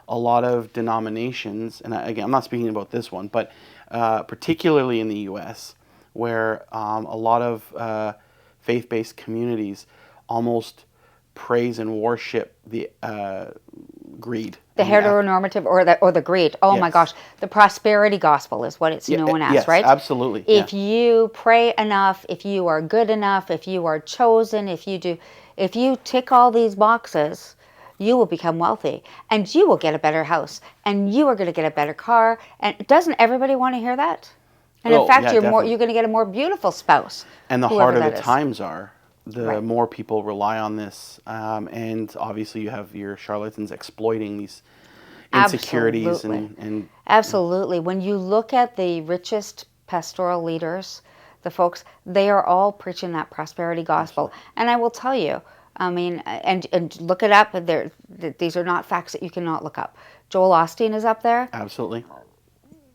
a lot of denominations, and again, I'm not speaking about this one, but particularly in the U.S., where a lot of faith-based communities almost praise and worship the greed. The heteronormative or the greed. Oh my gosh, the prosperity gospel is what it's known as, yes, right? Absolutely. If you pray enough, if you are good enough, if you are chosen, if you tick all these boxes, you will become wealthy, and you will get a better house, and you are going to get a better car. And doesn't everybody want to hear that? And in fact, you're going to get a more beautiful spouse. And the harder the times are, the more people rely on this. And obviously you have your charlatans exploiting these insecurities. And absolutely. When you look at the richest pastoral leaders, the folks, they are all preaching that prosperity gospel. Absolutely. And I will tell you, I mean, and look it up. These are not facts that you cannot look up. Joel Osteen is up there. Absolutely.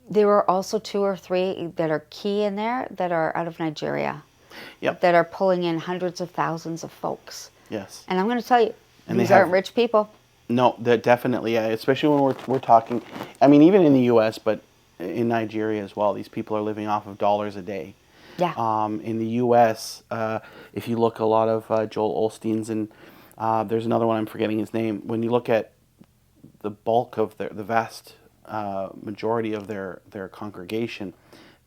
There are also 2 or 3 that are key in there that are out of Nigeria. Yep. That are pulling in hundreds of thousands of folks. Yes. And I'm going to tell you, these aren't rich people. No, they're definitely, especially when we're talking, I mean, even in the U.S., but in Nigeria as well, these people are living off of dollars a day. Yeah. In the U.S., if you look a lot of Joel Osteen's, and there's another one, I'm forgetting his name, when you look at the bulk of the vast majority of their congregation,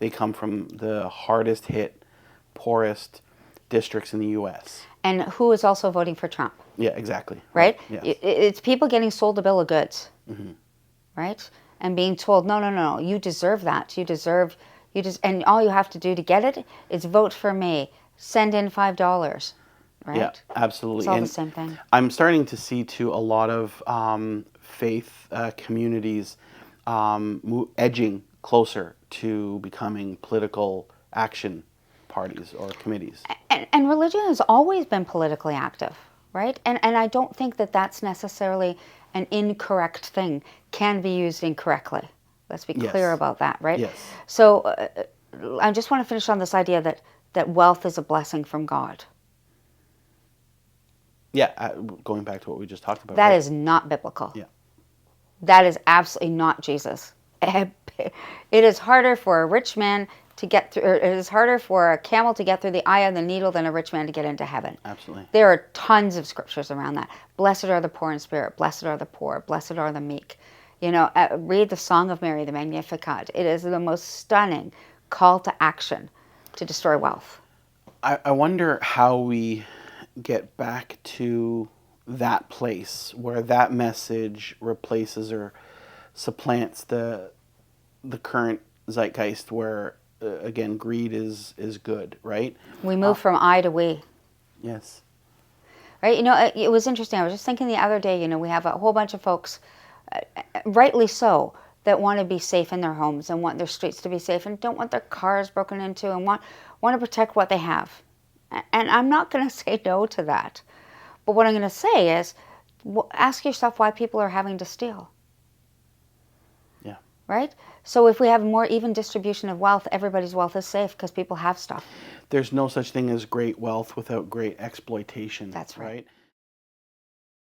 they come from the hardest hit, poorest districts in the U.S. And who is also voting for Trump? Yeah, exactly. Right? Yes. It's people getting sold a bill of goods, right? And being told, no, you deserve that. And all you have to do to get it is vote for me. Send in $5, right? Yeah, absolutely. It's all the same thing. I'm starting to see, too, a lot of faith communities edging closer to becoming political action parties or committees. And religion has always been politically active, right? And I don't think that that's necessarily an incorrect thing, can be used incorrectly. Let's be clear about that, right? Yes. So I just want to finish on this idea that wealth is a blessing from God. Yeah, going back to what we just talked about. That is not biblical. Yeah. That is absolutely not Jesus. It is harder for a rich man to get through, it is harder for a camel to get through the eye of the needle than a rich man to get into heaven. Absolutely. There are tons of scriptures around that. Blessed are the poor in spirit. Blessed are the poor. Blessed are the meek. You know, read the Song of Mary, the Magnificat. It is the most stunning call to action to destroy wealth. I wonder how we get back to that place where that message replaces or supplants the current zeitgeist where, again, greed is good, right? We move from I to we. Yes. Right? You know, it was interesting. I was just thinking the other day, you know, we have a whole bunch of folks, rightly so, that want to be safe in their homes and want their streets to be safe and don't want their cars broken into and want to protect what they have. And I'm not going to say no to that. But what I'm going to say is, ask yourself why people are having to steal. Yeah. Right? So if we have more even distribution of wealth, everybody's wealth is safe because people have stuff. There's no such thing as great wealth without great exploitation. That's right.